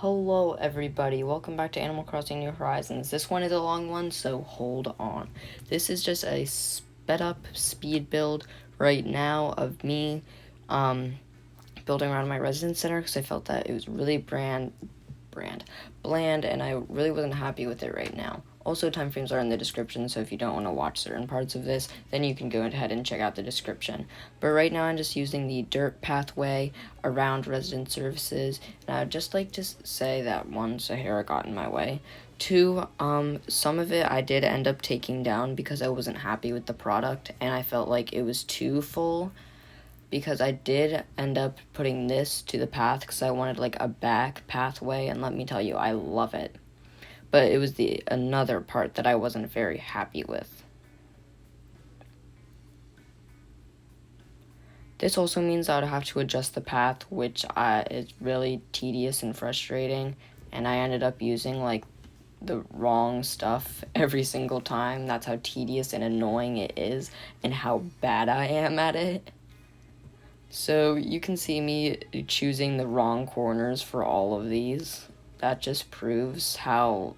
Hello everybody, welcome back to Animal Crossing New Horizons. This one is a long one, so hold on. This is just a sped up speed build right now of me building around my residence center because I felt that it was really bland and I really wasn't happy with it right now. Also, timeframes are in the description, so if you don't want to watch certain parts of this, then you can go ahead and check out the description. But right now I'm just using the dirt pathway around resident services, and I'd just like to say that one, Sahara got in my way. Two, some of it I did end up taking down because I wasn't happy with the product, and I felt like it was too full. Because I did end up putting this to the path because I wanted like a back pathway, and let me tell you, I love it. But it was the another part that I wasn't very happy with. This also means I would have to adjust the path, which is really tedious and frustrating, and I ended up using like the wrong stuff every single time. That's how tedious and annoying it is and how bad I am at it. So you can see me choosing the wrong corners for all of these. That just proves how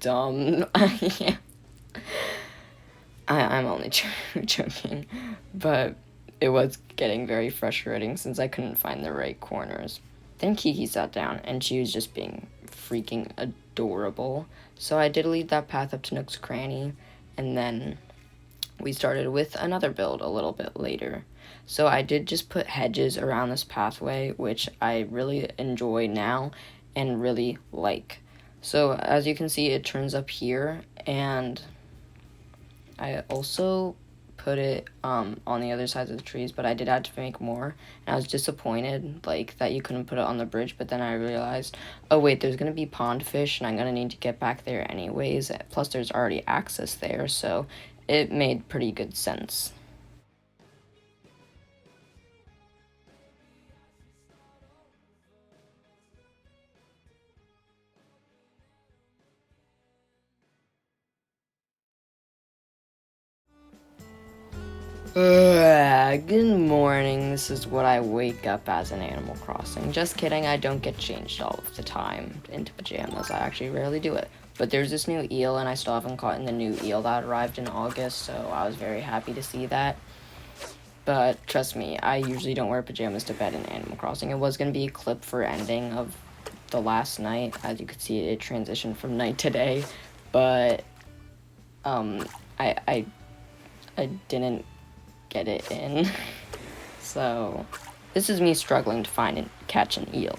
dumb I am. I'm only joking, but it was getting very frustrating since I couldn't find the right corners. Then Kiki sat down, and she was just being freaking adorable. So I did lead that path up to Nook's Cranny, and then we started with another build a little bit later. So I did just put hedges around this pathway, which I really enjoy now and really like. So as you can see, it turns up here, and I also put it on the other sides of the trees, but I did have to make more, and I was disappointed like that you couldn't put it on the bridge. But then I realized, oh wait, there's gonna be pond fish, and I'm gonna need to get back there anyways, plus there's already access there, so it made pretty good sense. Good morning. This is what I wake up as in Animal Crossing. Just kidding, I don't get changed all of the time into pajamas. I actually rarely do it. But there's this new eel, and I still haven't caught in the new eel that arrived in August, so I was very happy to see that. But trust me, I usually don't wear pajamas to bed in Animal Crossing. It was going to be a clip for ending of the last night. As you could see, it transitioned from night to day. But I didn't get it in. So this is me struggling to find and catch an eel.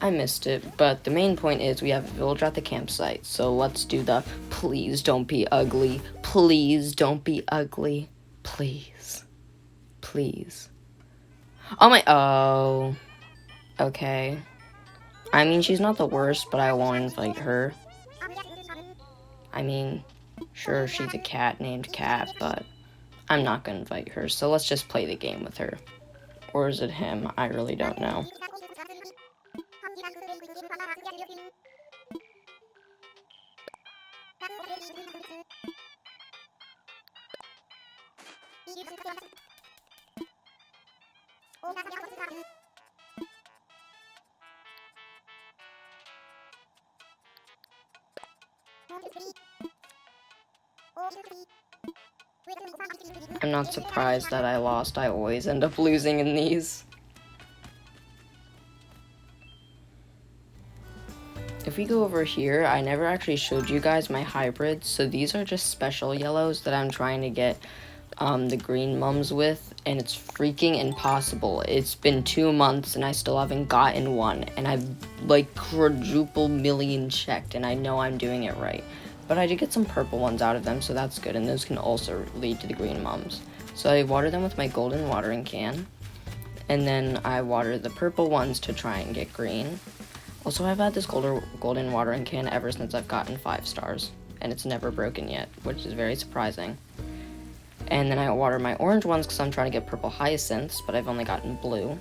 I missed it, but the main point is we have a villager at the campsite, so let's do the please don't be ugly, please don't be ugly, please, please. Oh, okay. I mean, she's not the worst, but I won't invite her. I mean, sure, she's a cat named Cat, but I'm not gonna invite her, so let's just play the game with her. Or is it him? I really don't know. I'm not surprised that I lost. I always end up losing in these. If we go over here, I never actually showed you guys my hybrids, so these are just special yellows that I'm trying to get the green mums with, and it's freaking impossible. It's been 2 months and I still haven't gotten one, and I've like quadruple million checked, and I know I'm doing it right. But I did get some purple ones out of them, so that's good, and those can also lead to the green mums. So I water them with my golden watering can, and then I water the purple ones to try and get green. Also, I've had this golden watering can ever since I've gotten 5 stars, and it's never broken yet, which is very surprising. And then I water my orange ones because I'm trying to get purple hyacinths, but I've only gotten blue.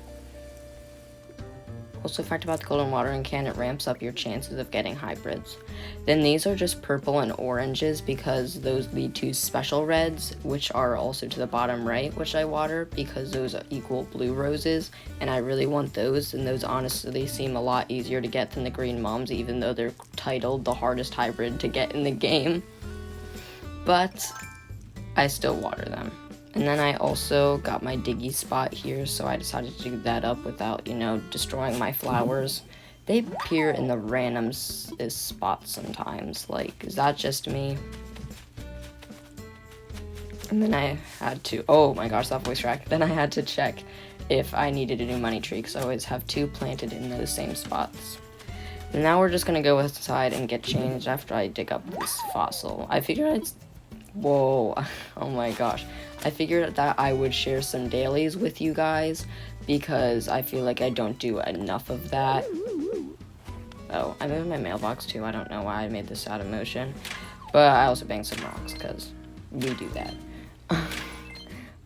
Also, fact about the golden watering can, it ramps up your chances of getting hybrids. Then these are just purple and oranges because those lead to special reds, which are also to the bottom right, which I water because those equal blue roses, and I really want those, and those honestly seem a lot easier to get than the green mums, even though they're titled the hardest hybrid to get in the game. But I still water them. And then I also got my diggy spot here, so I decided to dig that up without, destroying my flowers. They appear in the random spots sometimes. Like, is that just me? And then I had to, oh my gosh, that voice crack. Then I had to check if I needed a new money tree, because I always have 2 planted in those same spots. And now we're just gonna go inside and get changed after I dig up this fossil. I figured whoa, oh my gosh. I figured that I would share some dailies with you guys because I feel like I don't do enough of that. Oh, I moved my mailbox too. I don't know why I made this out of motion. But I also banged some rocks because we do that.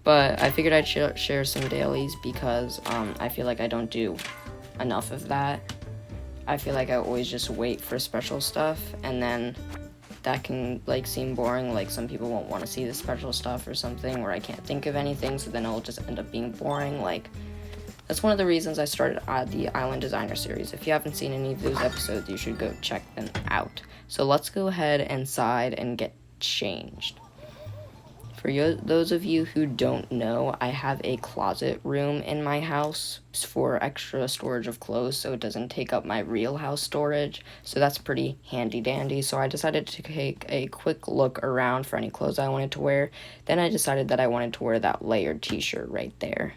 But I figured I'd share some dailies because I feel like I don't do enough of that. I feel like I always just wait for special stuff, and then that can seem boring. Like, some people won't want to see the special stuff or something, or I can't think of anything, so then it'll just end up being boring. That's one of the reasons I started the Island Designer series. If you haven't seen any of those episodes, you should go check them out. So let's go ahead inside and get changed. For those of you who don't know, I have a closet room in my house for extra storage of clothes, so it doesn't take up my real house storage. So that's pretty handy dandy. So I decided to take a quick look around for any clothes I wanted to wear. Then I decided that I wanted to wear that layered t-shirt right there.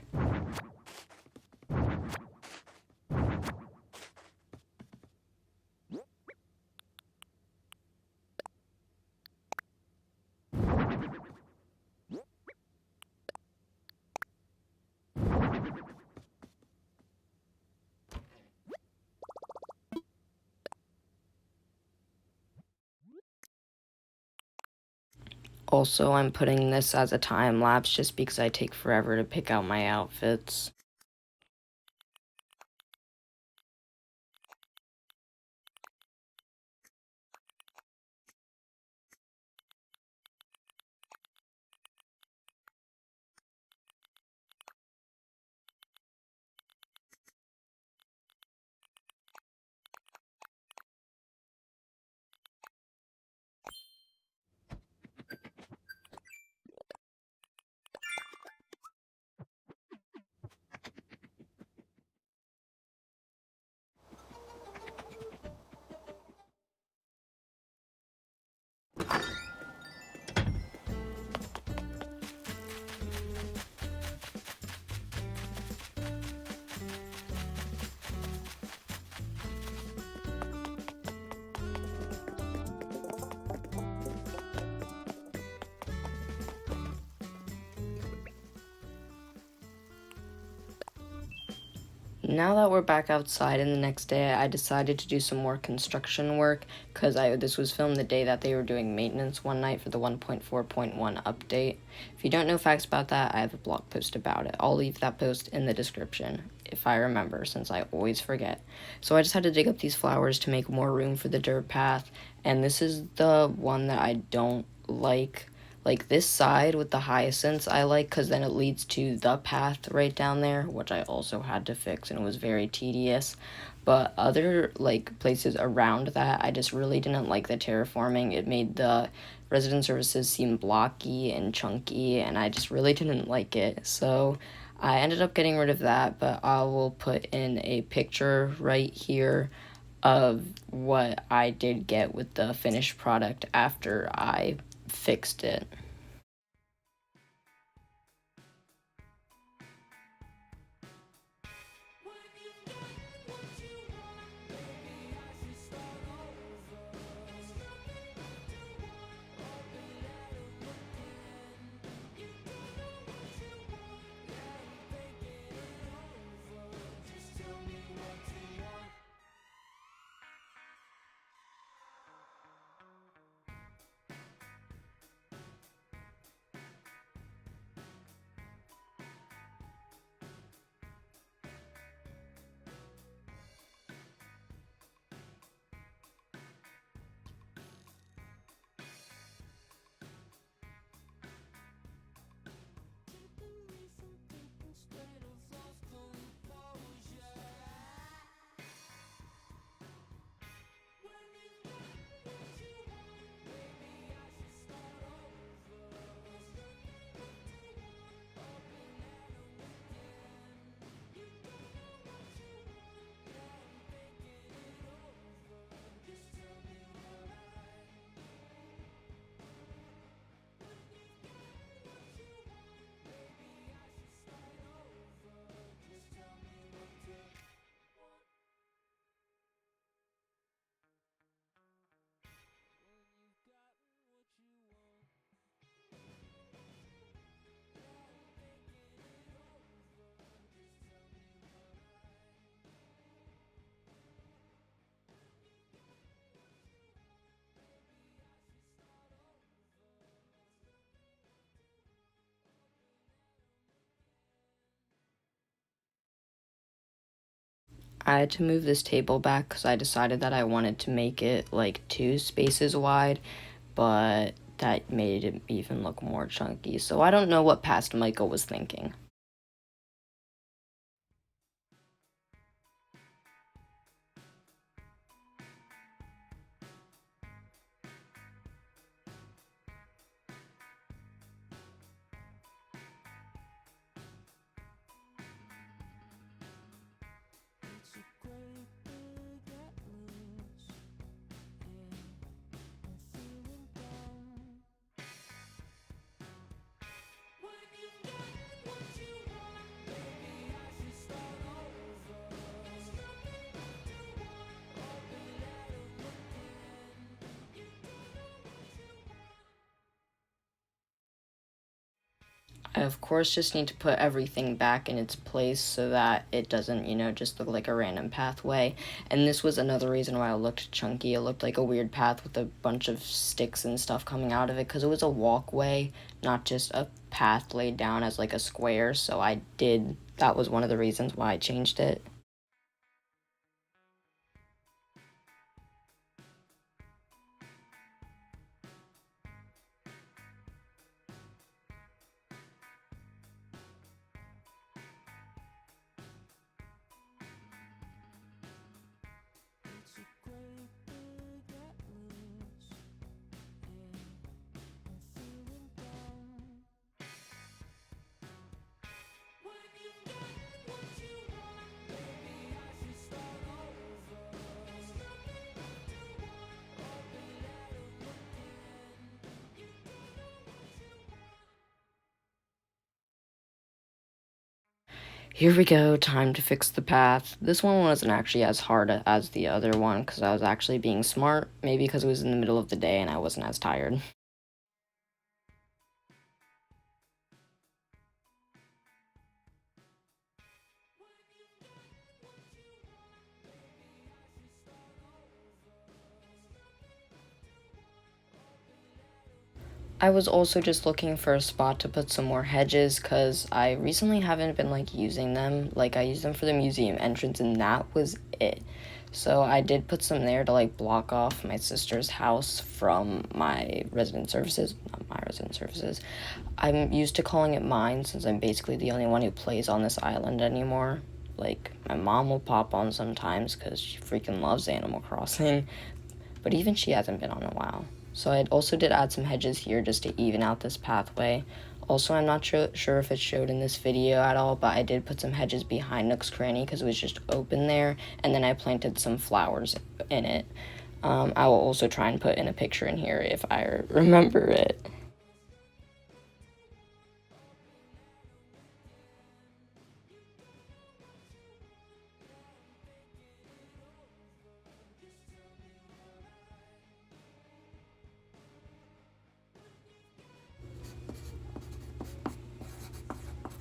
Also, I'm putting this as a time lapse just because I take forever to pick out my outfits. Now that we're back outside and the next day, I decided to do some more construction work because this was filmed the day that they were doing maintenance one night for the 1.4.1 update. If you don't know facts about that, I have a blog post about it. I'll leave that post in the description if I remember, since I always forget. So I just had to dig up these flowers to make more room for the dirt path, and this is the one that I don't like. Like, this side with the hyacinths I like because then it leads to the path right down there, which I also had to fix, and it was very tedious. But other places around that, I just really didn't like the terraforming. It made the resident services seem blocky and chunky, and I just really didn't like it. So I ended up getting rid of that, but I will put in a picture right here of what I did get with the finished product after I fixed it. I had to move this table back because I decided that I wanted to make it like 2 spaces wide, but that made it even look more chunky. So I don't know what past Michael was thinking. I of course just need to put everything back in its place so that it doesn't, just look like a random pathway. And this was another reason why it looked chunky. It looked like a weird path with a bunch of sticks and stuff coming out of it because it was a walkway, not just a path laid down as like a square. So that was one of the reasons why I changed it. Here we go, time to fix the path. This one wasn't actually as hard as the other one because I was actually being smart, maybe because it was in the middle of the day and I wasn't as tired. I was also just looking for a spot to put some more hedges because I recently haven't been using them. I used them for the museum entrance and that was it. So I did put some there to block off my sister's house from my resident services. Not my resident services. I'm used to calling it mine since I'm basically the only one who plays on this island anymore. My mom will pop on sometimes because she freaking loves Animal Crossing. But even she hasn't been on in a while. So I also did add some hedges here just to even out this pathway. Also, I'm not sure if it showed in this video at all, but I did put some hedges behind Nook's Cranny because it was just open there, and then I planted some flowers in it. I will also try and put in a picture in here if I remember it.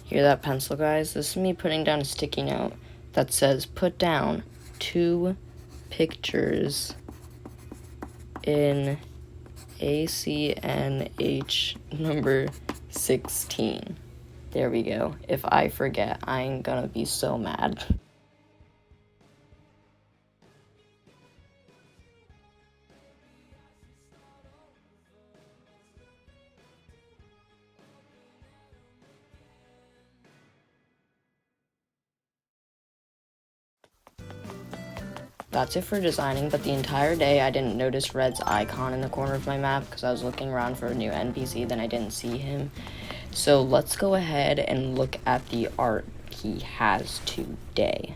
Hear that pencil, guys? This is me putting down a sticky note that says, put down 2 pictures in ACNH number 16. There we go. If I forget, I'm gonna be so mad. That's it for designing, but the entire day I didn't notice Red's icon in the corner of my map because I was looking around for a new NPC, then I didn't see him. So let's go ahead and look at the art he has today.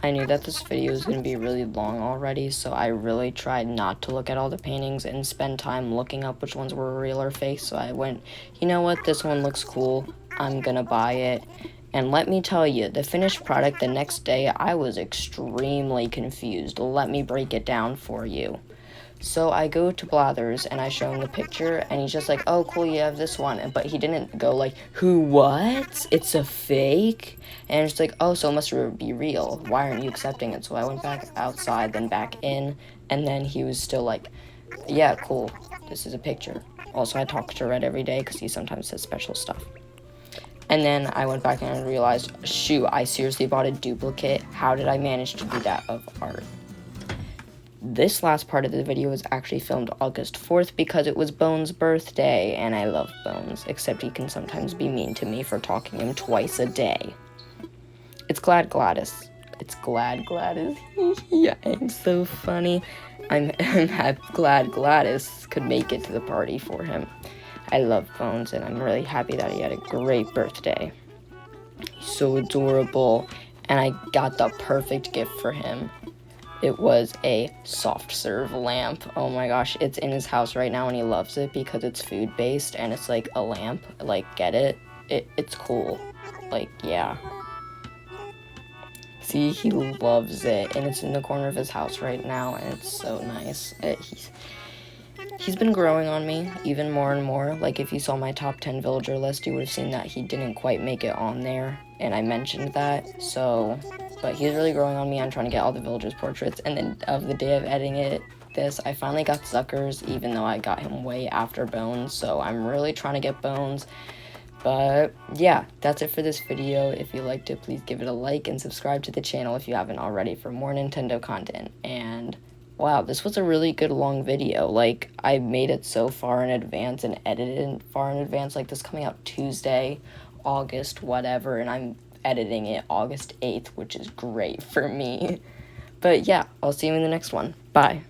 I knew that this video was going to be really long already, so I really tried not to look at all the paintings and spend time looking up which ones were real or fake. So I went, you know what, this one looks cool, I'm gonna buy it. And let me tell you, the finished product the next day, I was extremely confused. Let me break it down for you. So I go to Blathers and I show him the picture, and he's just like, oh cool, you have this one. But he didn't go like, who, what? It's a fake? And it's like, oh, so it must be real. Why aren't you accepting it? So I went back outside, then back in, and then he was still like, yeah, cool, this is a picture. Also, I talk to Red every day because he sometimes says special stuff. And then I went back and realized, shoot, I seriously bought a duplicate. How did I manage to do that of art? This last part of the video was actually filmed August 4th because it was Bones' birthday, and I love Bones, except he can sometimes be mean to me for talking to him twice a day. It's Glad Gladys. It's Glad Gladys. Yeah, it's so funny. I'm glad Gladys could make it to the party for him. I love Bones, and I'm really happy that he had a great birthday. He's so adorable, and I got the perfect gift for him. It was a soft serve lamp. Oh my gosh, it's in his house right now and he loves it because it's food based and it's like a lamp. Like, get it? It's cool. Like, yeah. See, he loves it, and it's in the corner of his house right now, and it's so nice. He's been growing on me even more and more. Like, if you saw my top 10 villager list, you would have seen that he didn't quite make it on there, and I mentioned that, so, but he's really growing on me. I'm trying to get all the villagers' portraits, and then of the day of editing this, I finally got Zuckers, even though I got him way after Bones, so I'm really trying to get Bones. But yeah, that's it for this video. If you liked it, please give it a like and subscribe to the channel if you haven't already for more Nintendo content. And wow, this was a really good long video. Like, I made it so far in advance and edited it far in advance. Like, this coming out Tuesday, August, whatever, and I'm editing it August 8th, which is great for me. But yeah, I'll see you in the next one. Bye.